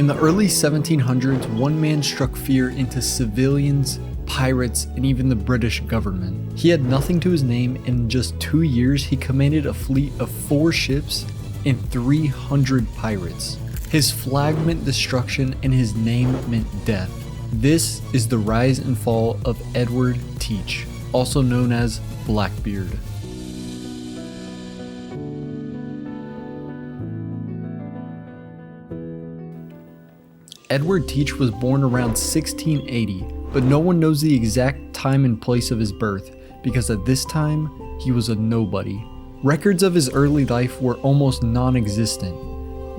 In the early 1700s, one man struck fear into civilians, pirates, and even the British government. He had nothing to his name, and in just 2 years he commanded a fleet of 4 ships and 300 pirates. His flag meant destruction and his name meant death. This is the rise and fall of Edward Teach, also known as Blackbeard. Edward Teach was born around 1680, but no one knows the exact time and place of his birth because at this time, he was a nobody. Records of his early life were almost non-existent,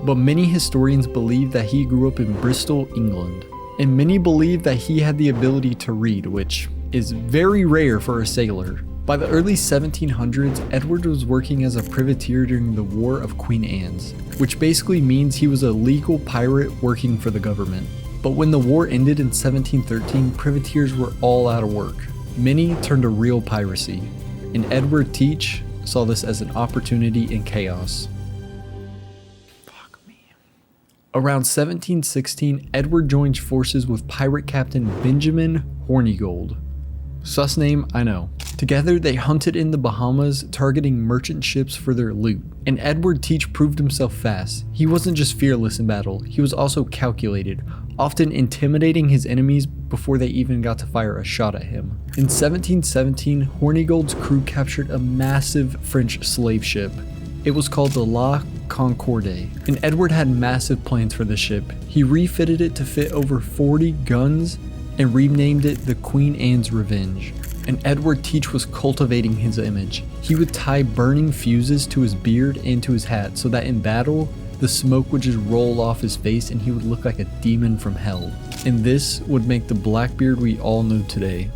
but many historians believe that he grew up in Bristol, England, and many believe that he had the ability to read, which is very rare for a sailor. By the early 1700s, Edward was working as a privateer during the War of Queen Anne's, which basically means he was a legal pirate working for the government. But when the war ended in 1713, privateers were all out of work. Many turned to real piracy, and Edward Teach saw this as an opportunity in chaos. Around 1716, Edward joined forces with pirate captain Benjamin Hornigold. Sus name, I know. Together, they hunted in the Bahamas, targeting merchant ships for their loot. And Edward Teach proved himself fast. He wasn't just fearless in battle, he was also calculated, often intimidating his enemies before they even got to fire a shot at him. In 1717, Hornigold's crew captured a massive French slave ship. It was called the La Concorde, and Edward had massive plans for the ship. He refitted it to fit over 40 guns and renamed it the Queen Anne's Revenge. And Edward Teach was cultivating his image. He would tie burning fuses to his beard and to his hat so that in battle, the smoke would just roll off his face and he would look like a demon from hell. And this would make the Blackbeard we all know today.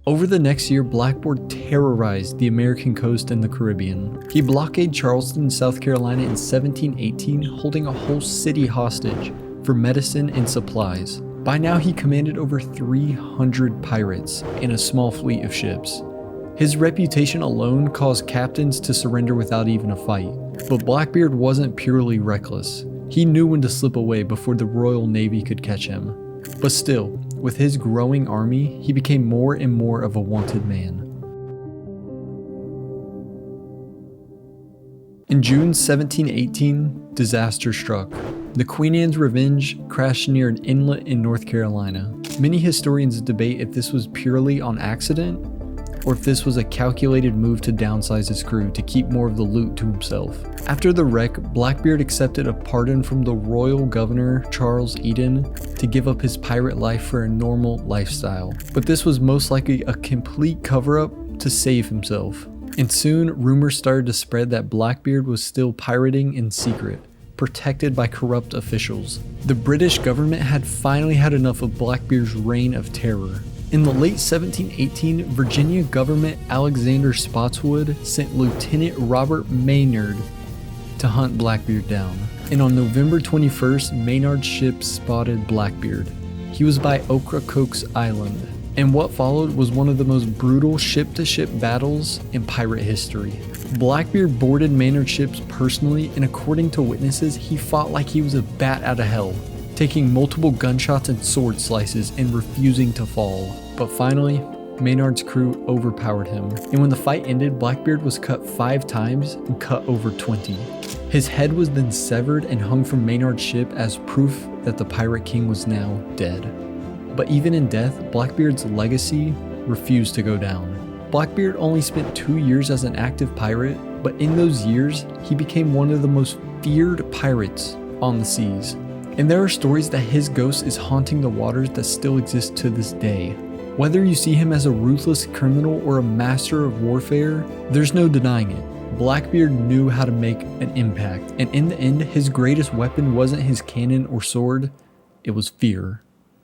Over the next year, Blackbeard terrorized the American coast and the Caribbean. He blockaded Charleston, South Carolina in 1718, holding a whole city hostage for medicine and supplies. By now, he commanded over 300 pirates and a small fleet of ships. His reputation alone caused captains to surrender without even a fight. But Blackbeard wasn't purely reckless. He knew when to slip away before the Royal Navy could catch him. But still, with his growing army, he became more and more of a wanted man. In June 1718, disaster struck. The Queen Anne's Revenge crashed near an inlet in North Carolina. Many historians debate if this was purely on accident or if this was a calculated move to downsize his crew to keep more of the loot to himself. After the wreck, Blackbeard accepted a pardon from the royal governor, Charles Eden, to give up his pirate life for a normal lifestyle. But this was most likely a complete cover-up to save himself. And soon, rumors started to spread that Blackbeard was still pirating in secret, protected by corrupt officials. The British government had finally had enough of Blackbeard's reign of terror. In the late 1718, Virginia government Alexander Spotswood sent Lieutenant Robert Maynard to hunt Blackbeard down. And on November 21st, Maynard's ship spotted Blackbeard. He was by Ocracoke's Island. And what followed was one of the most brutal ship-to-ship battles in pirate history. Blackbeard boarded Maynard's ships personally, and according to witnesses, he fought like he was a bat out of hell, taking multiple gunshots and sword slices and refusing to fall. But finally, Maynard's crew overpowered him, and when the fight ended, Blackbeard was cut 5 times and cut over 20. His head was then severed and hung from Maynard's ship as proof that the Pirate King was now dead. But even in death, Blackbeard's legacy refused to go down. Blackbeard only spent 2 years as an active pirate, but in those years, he became one of the most feared pirates on the seas. And there are stories that his ghost is haunting the waters that still exist to this day. Whether you see him as a ruthless criminal or a master of warfare, there's no denying it. Blackbeard knew how to make an impact, and in the end, his greatest weapon wasn't his cannon or sword, it was fear.